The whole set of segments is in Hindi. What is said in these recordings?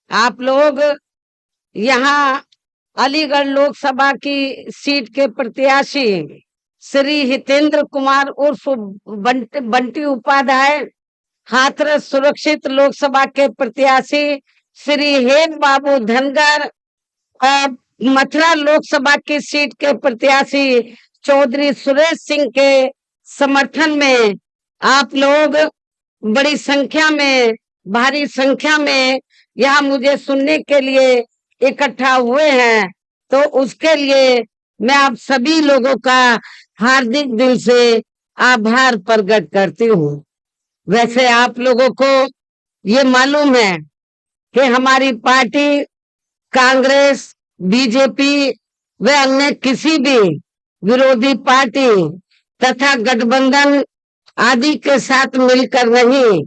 आप लोग यहाँ अलीगढ़ लोकसभा की सीट के प्रत्याशी श्री हितेंद्र कुमार उर्फ बंटी उपाध्याय, हाथरस सुरक्षित लोकसभा के प्रत्याशी श्री हेम बाबू धनगर, मथुरा लोकसभा की सीट के प्रत्याशी चौधरी सुरेश सिंह के समर्थन में आप लोग बड़ी संख्या में, भारी संख्या में यहाँ मुझे सुनने के लिए इकट्ठा हुए हैं। तो उसके लिए मैं आप सभी लोगों का हार्दिक दिल से आभार प्रकट करती हूँ। वैसे आप लोगों को ये मालूम है कि हमारी पार्टी कांग्रेस, बीजेपी व अन्य किसी भी विरोधी पार्टी तथा गठबंधन आदि के साथ मिलकर नहीं,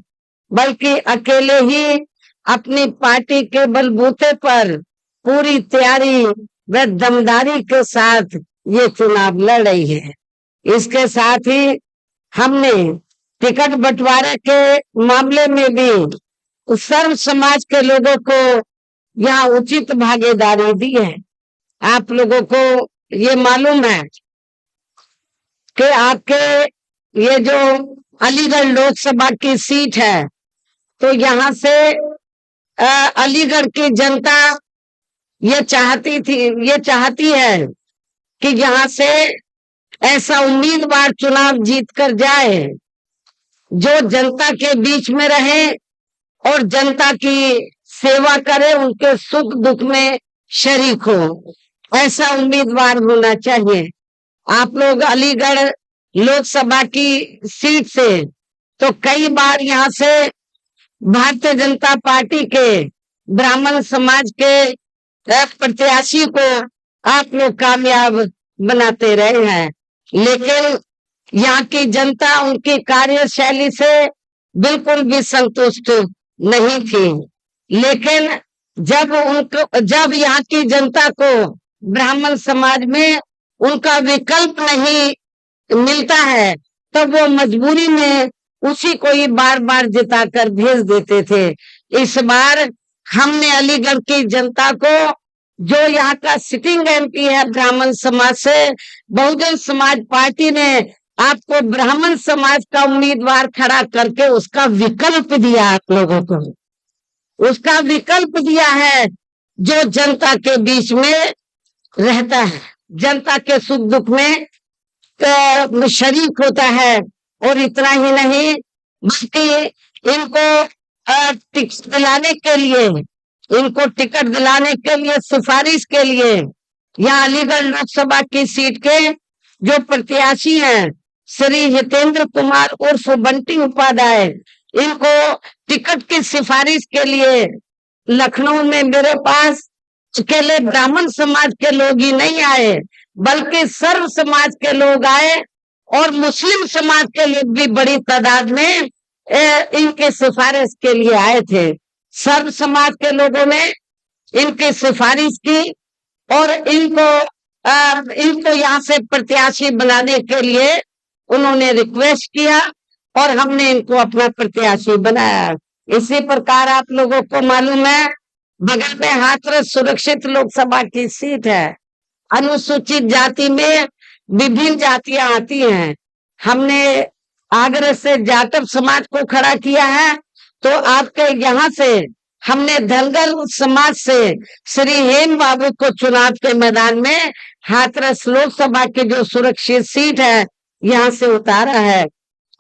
बल्कि अकेले ही अपनी पार्टी के बलबूते पर पूरी तैयारी व दमदारी के साथ ये चुनाव लड़ रही है। इसके साथ ही हमने टिकट बंटवारे के मामले में भी सर्व समाज के लोगों को यहाँ उचित भागीदारी दी है। आप लोगों को ये मालूम है कि आपके ये जो अलीगढ़ लोकसभा की सीट है, तो यहाँ से अलीगढ़ की जनता ये चाहती है कि यहाँ से ऐसा उम्मीदवार चुनाव जीत कर जाए जो जनता के बीच में रहे और जनता की सेवा करे, उनके सुख दुख में शरीक हो, ऐसा उम्मीदवार होना चाहिए। आप लोग अलीगढ़ लोकसभा की सीट से तो कई बार यहाँ से भारतीय जनता पार्टी के ब्राह्मण समाज के प्रत्याशी को आप लोग कामयाब बनाते रहे हैं, लेकिन यहाँ की जनता उनकी कार्यशैली से बिल्कुल भी संतुष्ट नहीं थी। लेकिन जब यहाँ की जनता को ब्राह्मण समाज में उनका विकल्प नहीं मिलता है, तो वो मजबूरी में उसी को ही बार बार जिताकर भेज देते थे। इस बार हमने अलीगढ़ की जनता को, जो यहाँ का सिटिंग एमपी है ब्राह्मण समाज से, बहुजन समाज पार्टी ने आपको ब्राह्मण समाज का उम्मीदवार खड़ा करके उसका विकल्प दिया। आप लोगों को उसका विकल्प दिया है जो जनता के बीच में रहता है, जनता के सुख दुख में शरीक होता है। और इतना ही नहीं, बल्कि इनको टिकट दिलाने के लिए सिफारिश के लिए यहाँ अलीगढ़ लोकसभा की सीट के जो प्रत्याशी हैं श्री हितेंद्र कुमार उर्फ बंटी उपाध्याय, इनको टिकट की सिफारिश के लिए लखनऊ में मेरे पास अकेले ब्राह्मण समाज के लोग ही नहीं आए, बल्कि सर्व समाज के लोग आए और मुस्लिम समाज के लोग भी बड़ी तादाद में इनके सिफारिश के लिए आए थे। सर्व समाज के लोगों ने इनकी सिफारिश की और इनको यहाँ से प्रत्याशी बनाने के लिए उन्होंने रिक्वेस्ट किया और हमने इनको अपना प्रत्याशी बनाया। इसी प्रकार आप लोगों को मालूम है, बगल में हाथरस सुरक्षित लोकसभा की सीट है। अनुसूचित जाति में विभिन्न जातियां आती हैं। हमने आगरा से जाटव समाज को खड़ा किया है, तो आपके यहाँ से हमने धनगर समाज से श्री हेम बाबू को चुनाव के मैदान में हाथरस लोकसभा की जो सुरक्षित सीट है यहाँ से उतारा है।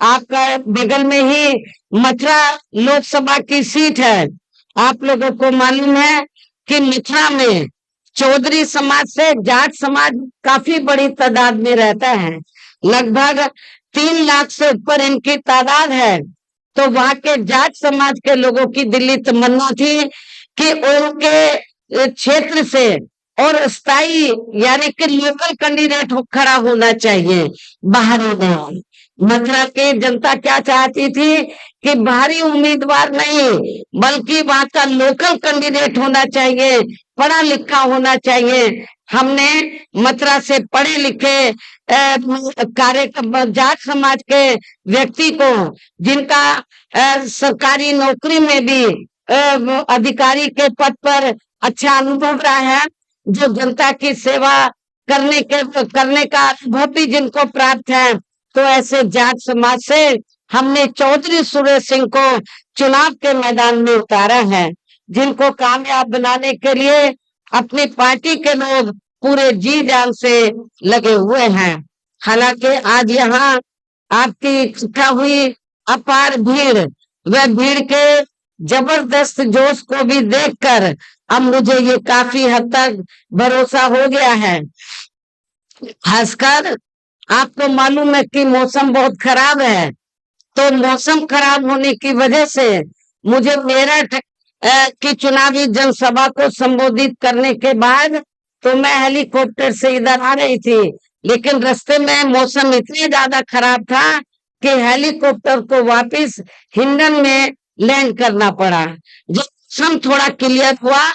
आपका बगल में ही मथुरा लोकसभा की सीट है। आप लोगों को मालूम है कि मथुरा में चौधरी समाज से जाट समाज काफी बड़ी तादाद में रहता है, लगभग 3 लाख से ऊपर इनकी तादाद है। तो वहां के जाट समाज के लोगों की दिली तमन्ना थी कि उनके क्षेत्र से और स्थायी यानी कि लोकल कैंडिडेट खड़ा होना चाहिए, बाहरी नहीं। मथुरा की जनता क्या चाहती थी कि बाहरी उम्मीदवार नहीं, बल्कि वहां का लोकल कैंडिडेट होना चाहिए, पढ़ा लिखा होना चाहिए। हमने मथुरा से पढ़े लिखे जाट समाज के व्यक्ति को, जिनका सरकारी नौकरी में भी अधिकारी के पद पर अच्छा अनुभव रहा है, जो जनता की सेवा करने का अनुभव भी जिनको प्राप्त है, तो ऐसे जाट समाज से हमने चौधरी सुरेश सिंह को चुनाव के मैदान में उतारा है, जिनको कामयाब बनाने के लिए अपनी पार्टी के लोग पूरे जी जान से लगे हुए हैं। हालांकि आज यहाँ आपकी इकट्ठा हुई अपार भीड़, वह भीड़ के जबरदस्त जोश को भी देखकर अब मुझे ये काफी हद तक भरोसा हो गया है। खासकर आपको मालूम है कि मौसम बहुत खराब है, तो मौसम खराब होने की वजह से मुझे मेरठ की चुनावी जनसभा को संबोधित करने के बाद तो मैं हेलीकॉप्टर से इधर आ रही थी, लेकिन रास्ते में मौसम इतनी ज्यादा खराब था कि हेलीकॉप्टर को वापस हिंडन में लैंड करना पड़ा। जब मौसम थोड़ा क्लियर हुआ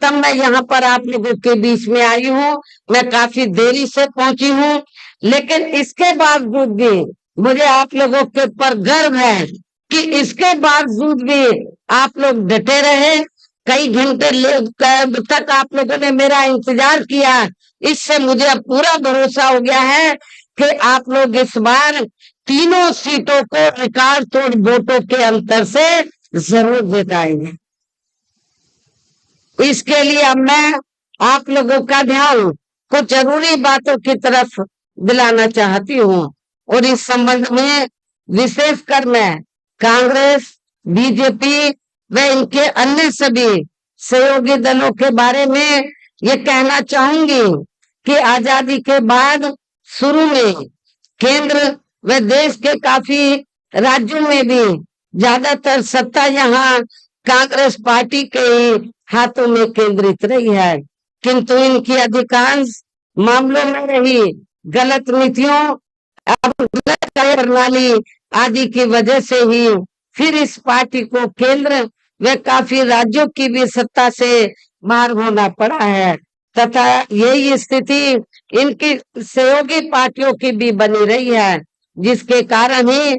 तब मैं यहाँ पर आप लोगों के बीच में आई हूँ। मैं काफी देरी से पहुंची हूँ, लेकिन इसके बावजूद भी मुझे आप लोगों के ऊपर गर्व है कि इसके बावजूद भी आप लोग डटे रहे। कई घंटे तक आप लोगों ने मेरा इंतजार किया। इससे मुझे अब पूरा भरोसा हो गया है कि आप लोग इस बार तीनों सीटों को रिकॉर्ड तोड़ वोटों के अंतर से जरूर जिताएंगे। इसके लिए अब मैं आप लोगों का ध्यान कुछ जरूरी बातों की तरफ दिलाना चाहती हूँ, और इस संबंध में विशेषकर मैं कांग्रेस, बीजेपी व इनके अन्य सभी सहयोगी दलों के बारे में ये कहना चाहूंगी कि आजादी के बाद शुरू में केंद्र व देश के काफी राज्यों में भी ज्यादातर सत्ता यहाँ कांग्रेस पार्टी के ही हाथों में केंद्रित रही है, किंतु इनकी अधिकांश मामलों में रही गलत नीतियों और गलत प्रणाली आदि की वजह से ही फिर इस पार्टी को केंद्र व काफी राज्यों की भी सत्ता से बाहर होना पड़ा है, तथा यही स्थिति इनकी सहयोगी पार्टियों की भी बनी रही है, जिसके कारण ही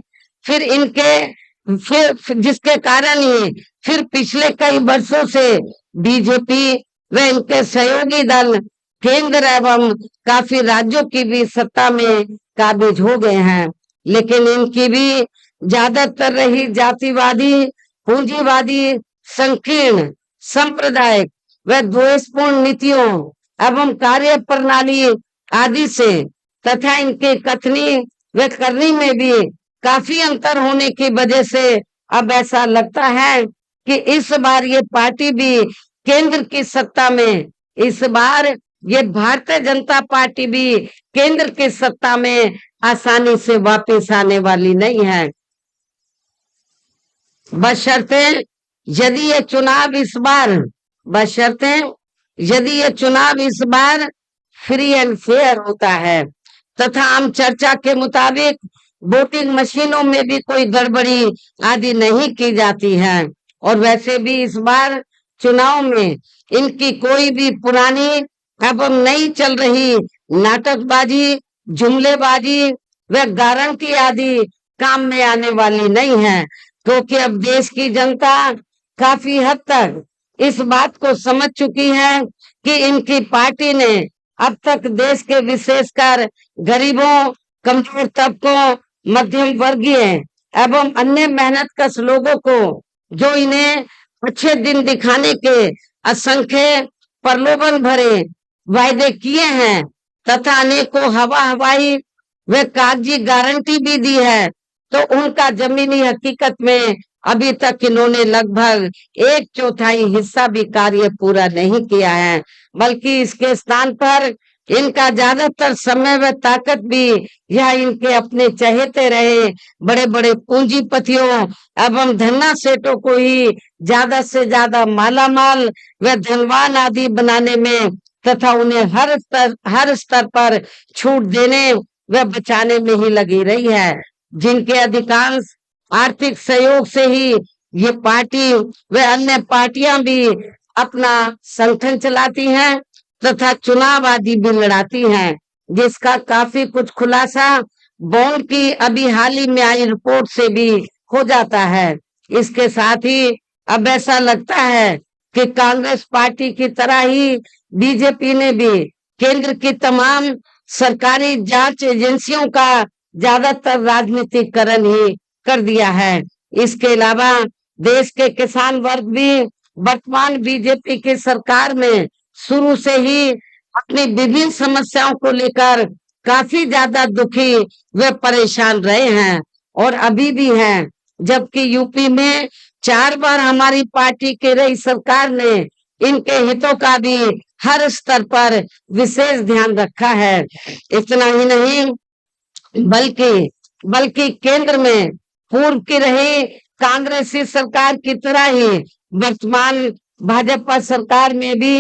फिर पिछले कई वर्षों से बीजेपी व इनके सहयोगी दल केंद्र एवं काफी राज्यों की भी सत्ता में काबिज हो गए हैं। लेकिन इनकी भी ज्यादातर रही जातिवादी, पूंजीवादी, संकीर्ण, सांप्रदायिक व द्वेषपूर्ण नीतियों एवं कार्य प्रणाली आदि से तथा इनके कथनी व करनी में भी काफी अंतर होने की वजह से अब ऐसा लगता है कि इस बार ये पार्टी भी केंद्र की सत्ता में, इस बार ये भारतीय जनता पार्टी भी केंद्र की सत्ता में आसानी से वापस आने वाली नहीं है, बशर्ते यदि ये चुनाव इस बार फ्री एंड फेयर होता है तथा आम चर्चा के मुताबिक वोटिंग मशीनों में भी कोई गड़बड़ी आदि नहीं की जाती है। और वैसे भी इस बार चुनाव में इनकी कोई भी पुरानी एवं नई चल रही नाटकबाजी, जुमलेबाजी व गारंटी आदि काम में आने वाली नहीं है, क्योंकि अब देश की जनता काफी हद तक इस बात को समझ चुकी है कि इनकी पार्टी ने अब तक देश के विशेषकर गरीबों, कमजोर तबकों, मध्यम वर्गीय एवं अन्य मेहनतकश लोगों को जो इन्हें अच्छे दिन दिखाने के असंख्य प्रलोभन भरे वायदे किए हैं तथा अनेकों हवाई व कागजी गारंटी भी दी है, तो उनका जमीनी हकीकत में अभी तक इन्होंने लगभग 1/4 हिस्सा भी कार्य पूरा नहीं किया है, बल्कि इसके स्थान पर इनका ज्यादातर समय व ताकत भी यह इनके अपने चहेते रहे बड़े बड़े पूंजीपतियों एवं धन्ना सेठों को ही ज्यादा से ज्यादा मालामाल व धनवान आदि बनाने में तथा उन्हें हर स्तर पर छूट देने व बचाने में ही लगी रही है, जिनके अधिकांश आर्थिक सहयोग से ही ये पार्टी व अन्य पार्टियां भी अपना संगठन चलाती हैं तथा चुनाव आदि भी लड़ाती हैं, जिसका काफी कुछ खुलासा बॉन्ड की अभी हाल ही में आई रिपोर्ट से भी हो जाता है। इसके साथ ही अब ऐसा लगता है कि कांग्रेस पार्टी की तरह ही बीजेपी ने भी केंद्र की तमाम सरकारी जांच एजेंसियों का ज्यादातर राजनीतिकरण ही कर दिया है। इसके अलावा देश के किसान वर्ग भी वर्तमान बीजेपी की सरकार में शुरू से ही अपनी विभिन्न समस्याओं को लेकर काफी ज्यादा दुखी व परेशान रहे हैं और अभी भी हैं। जबकि यूपी में 4 बार हमारी पार्टी की रही सरकार ने इनके हितों का भी हर स्तर पर विशेष ध्यान रखा है। इतना ही नहीं बल्कि बल्कि केंद्र में पूर्व की रही कांग्रेसी सरकार की तरह ही वर्तमान भाजपा सरकार में भी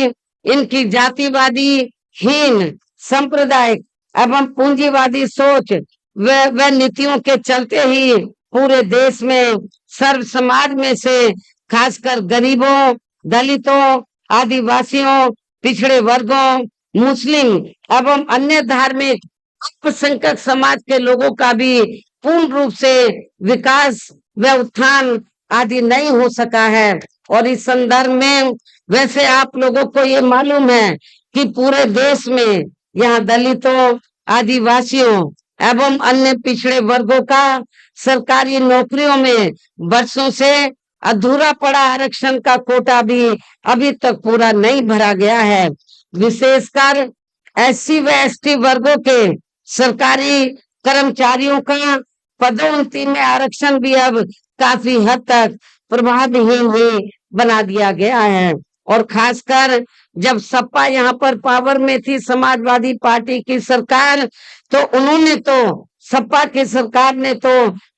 इनकी जातिवादी हीन सांप्रदायिक एवं पूंजीवादी सोच व नीतियों के चलते ही पूरे देश में सर्व समाज में से खासकर गरीबों, दलितों, आदिवासियों, पिछड़े वर्गों, मुस्लिम एवं अन्य धार्मिक अल्पसंख्यक समाज के लोगों का भी पूर्ण रूप से विकास व उत्थान आदि नहीं हो सका है। और इस संदर्भ में वैसे आप लोगों को ये मालूम है कि पूरे देश में यहाँ दलितों, आदिवासियों एवं अन्य पिछड़े वर्गों का सरकारी नौकरियों में वर्षों से अधूरा पड़ा आरक्षण का कोटा भी अभी तक पूरा नहीं भरा गया है। विशेषकर एससी व एसटी वर्गों के सरकारी कर्मचारियों का पदोन्नति में आरक्षण भी अब काफी हद तक प्रभावहीन ही बना दिया गया है। और खासकर जब सपा यहाँ पर पावर में थी, समाजवादी पार्टी की सरकार, तो उन्होंने तो सपा की सरकार ने तो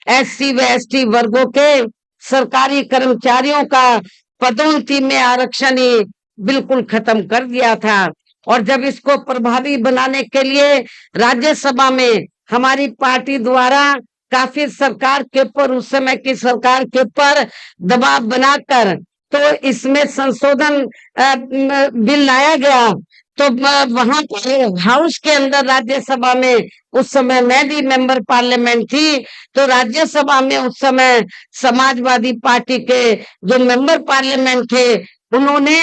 एससी व एसटी वर्गों के सरकारी कर्मचारियों का पदोन्नति में आरक्षण ही बिल्कुल खत्म कर दिया था। और जब इसको प्रभावी बनाने के लिए राज्यसभा में हमारी पार्टी द्वारा काफी सरकार के ऊपर, उस समय की सरकार के ऊपर दबाव बनाकर तो इसमें संशोधन बिल लाया गया, तो वहां हाउस के अंदर राज्यसभा में उस समय मैं भी मेंबर पार्लियामेंट थी, तो राज्यसभा में उस समय समाजवादी पार्टी के जो मेंबर पार्लियामेंट थे उन्होंने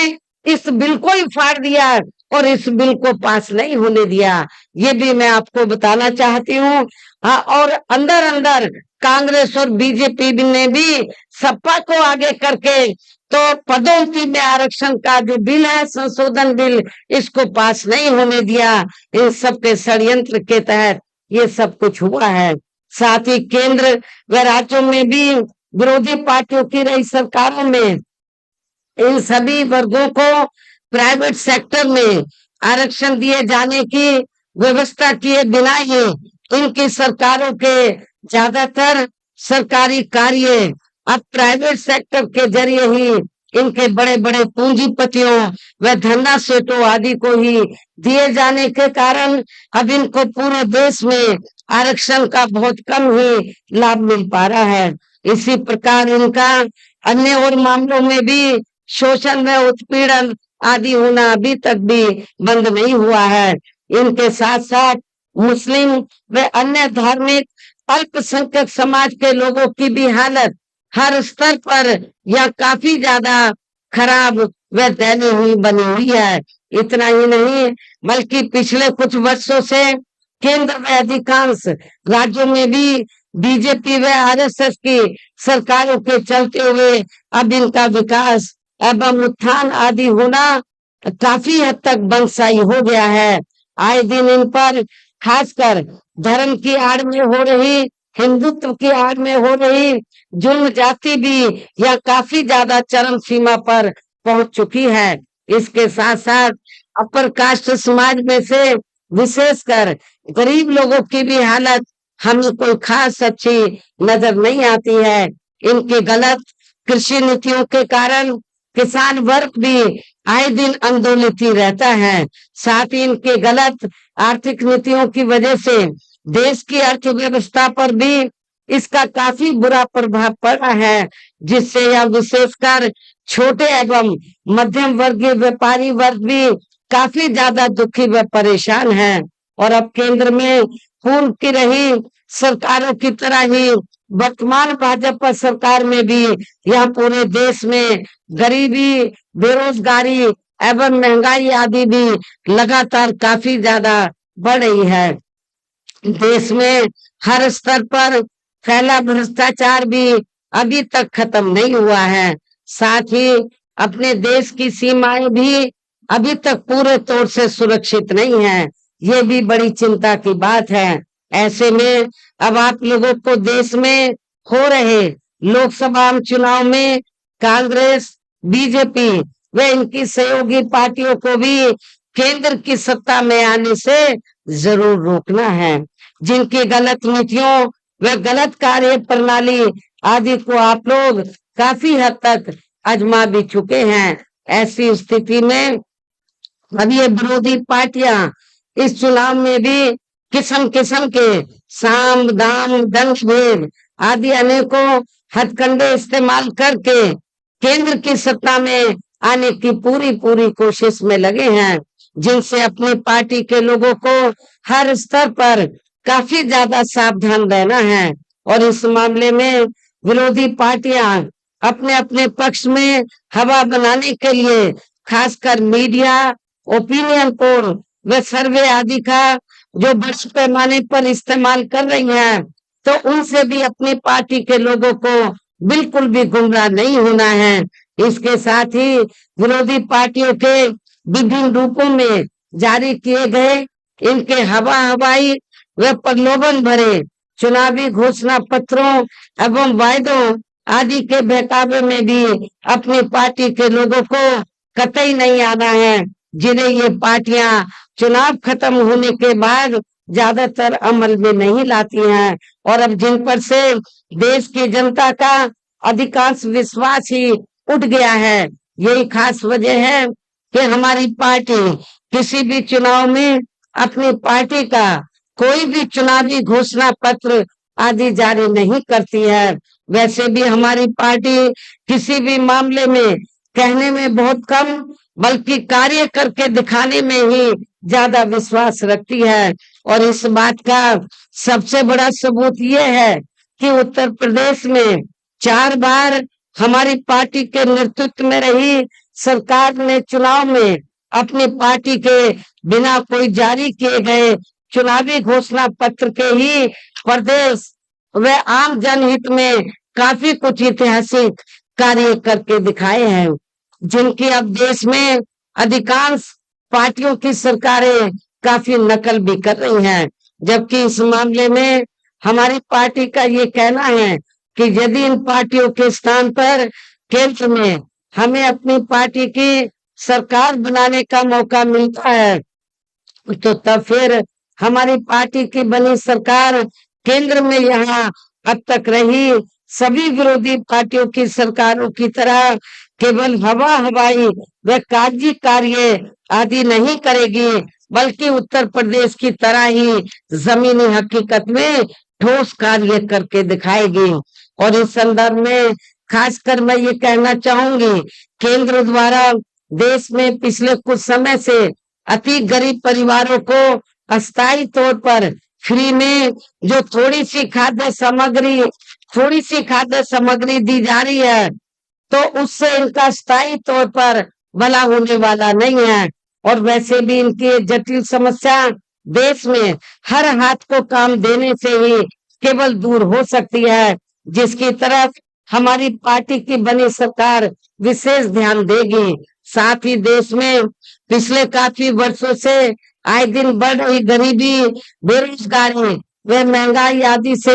इस बिल को ही फाड़ दिया और इस बिल को पास नहीं होने दिया। ये भी मैं आपको बताना चाहती हूँ। हाँ, और अंदर अंदर कांग्रेस और बीजेपी ने भी सपा को आगे करके तो पदोन्नति में आरक्षण का जो बिल है, संशोधन बिल, इसको पास नहीं होने दिया। इन सब के षड्यंत्र के तहत ये सब कुछ हुआ है। साथ ही केंद्र व राज्यों में भी विरोधी पार्टियों की रही सरकारों में इन सभी वर्गों को प्राइवेट सेक्टर में आरक्षण दिए जाने की व्यवस्था किए बिना ही इनकी सरकारों के ज्यादातर सरकारी कार्य अब प्राइवेट सेक्टर के जरिए ही इनके बड़े बड़े पूंजीपतियों व धन्ना सेठों आदि को ही दिए जाने के कारण अब इनको पूरे देश में आरक्षण का बहुत कम ही लाभ मिल पा रहा है। इसी प्रकार इनका अन्य और मामलों में भी शोषण व उत्पीड़न आदि होना अभी तक भी बंद नहीं हुआ है। इनके साथ साथ मुस्लिम व अन्य धार्मिक अल्पसंख्यक समाज के लोगों की भी हालत हर स्तर पर यह काफी ज्यादा खराब व दयनीय हुई बनी हुई है। इतना ही नहीं बल्कि पिछले कुछ वर्षों से केंद्र में अधिकांश राज्यों में भी बीजेपी व आरएसएस की सरकारों के चलते हुए अब इनका विकास एवं उत्थान आदि होना काफी हद तक बंदशाही हो गया है। आए दिन इन पर खासकर धर्म की आड़ में हो रही, हिंदुत्व की आड़ में हो रही जुल्म जाति भी यह काफी ज्यादा चरम सीमा पर पहुंच चुकी है। इसके साथ साथ अपर कास्ट समाज में से विशेषकर गरीब लोगों की भी हालत हमें कोई खास अच्छी नजर नहीं आती है। इनकी गलत कृषि नीतियों के कारण किसान वर्ग भी आए दिन आंदोलित ही रहता है। साथ ही इनके गलत आर्थिक नीतियों की वजह से देश की अर्थव्यवस्था पर भी इसका काफी बुरा प्रभाव पड़ा है, जिससे यह विशेषकर छोटे एवं मध्यम वर्गीय व्यापारी वर्ग भी काफी ज्यादा दुखी व परेशान है। और अब केंद्र में पूर्व की रही सरकारों की तरह ही वर्तमान भाजपा सरकार में भी यह पूरे देश में गरीबी, बेरोजगारी एवं महंगाई आदि भी लगातार काफी ज्यादा बढ़ रही है। देश में हर स्तर पर फैला भ्रष्टाचार भी अभी तक खत्म नहीं हुआ है। साथ ही अपने देश की सीमाएं भी अभी तक पूरे तौर से सुरक्षित नहीं है। ये भी बड़ी चिंता की बात है। ऐसे में अब आप लोगों को देश में हो रहे लोकसभा चुनाव में कांग्रेस, बीजेपी व इनकी सहयोगी पार्टियों को भी केंद्र की सत्ता में आने से जरूर रोकना है। जिनकी गलत नीतियों व गलत कार्य प्रणाली आदि को आप लोग काफी हद तक आजमा भी चुके हैं। ऐसी स्थिति में अब ये विरोधी पार्टियां इस चुनाव में भी किस्म किस्म के साम दाम दंश भेद आदि अनेकों हथकंडे इस्तेमाल करके केंद्र की सत्ता में आने की पूरी पूरी कोशिश में लगे हैं, जिनसे अपनी पार्टी के लोगों को हर स्तर पर काफी ज्यादा सावधान रहना है। और इस मामले में विरोधी पार्टियां अपने अपने पक्ष में हवा बनाने के लिए खासकर मीडिया, ओपिनियन पोल व सर्वे आदि का जो बड़े पैमाने पर इस्तेमाल कर रही हैं, तो उनसे भी अपनी पार्टी के लोगों को बिल्कुल भी गुमराह नहीं होना है। इसके साथ ही विरोधी पार्टियों के विभिन्न रूपों में जारी किए गए इनके हवाई व प्रलोभन भरे चुनावी घोषणा पत्रों एवं वायदों आदि के बहकावे में भी अपनी पार्टी के लोगों को कतई नहीं आना है, जिन्हें ये पार्टियां चुनाव खत्म होने के बाद ज्यादातर अमल में नहीं लाती हैं और अब जिन पर से देश की जनता का अधिकांश विश्वास ही उठ गया है। यही खास वजह है कि हमारी पार्टी किसी भी चुनाव में अपनी पार्टी का कोई भी चुनावी घोषणा पत्र आदि जारी नहीं करती है। वैसे भी हमारी पार्टी किसी भी मामले में कहने में बहुत कम बल्कि कार्य करके दिखाने में ही ज्यादा विश्वास रखती है। और इस बात का सबसे बड़ा सबूत ये है कि उत्तर प्रदेश में 4 बार हमारी पार्टी के नेतृत्व में रही सरकार ने चुनाव में अपनी पार्टी के बिना कोई जारी किए गए चुनावी घोषणा पत्र के ही प्रदेश व आम जनहित में काफी कुछ ऐतिहासिक कार्य करके दिखाए हैं, जिनकी अब देश में अधिकांश पार्टियों की सरकारें काफी नकल भी कर रही हैं। जबकि इस मामले में हमारी पार्टी का ये कहना है कि यदि इन पार्टियों के स्थान पर केंद्र में हमें अपनी पार्टी की सरकार बनाने का मौका मिलता है, तो तब फिर हमारी पार्टी की बनी सरकार केंद्र में यहाँ अब तक रही सभी विरोधी पार्टियों की सरकारों की तरह केवल हवाई व कागजी कार्य आदि नहीं करेगी, बल्कि उत्तर प्रदेश की तरह ही जमीनी हकीकत में ठोस कार्य करके दिखाएगी। और इस संदर्भ में खासकर मैं ये कहना चाहूंगी, केंद्र द्वारा देश में पिछले कुछ समय से अति गरीब परिवारों को अस्थायी तौर पर फ्री में जो थोड़ी सी खाद्य सामग्री दी जा रही है, तो उससे इनका स्थायी तौर पर भला होने वाला नहीं है। और वैसे भी इनकी जटिल समस्या देश में हर हाथ को काम देने से ही केवल दूर हो सकती है, जिसकी तरफ हमारी पार्टी की बनी सरकार विशेष ध्यान देगी। साथ ही देश में पिछले काफी वर्षों से आए दिन बढ़ रही गरीबी, बेरोजगारी व महंगाई आदि से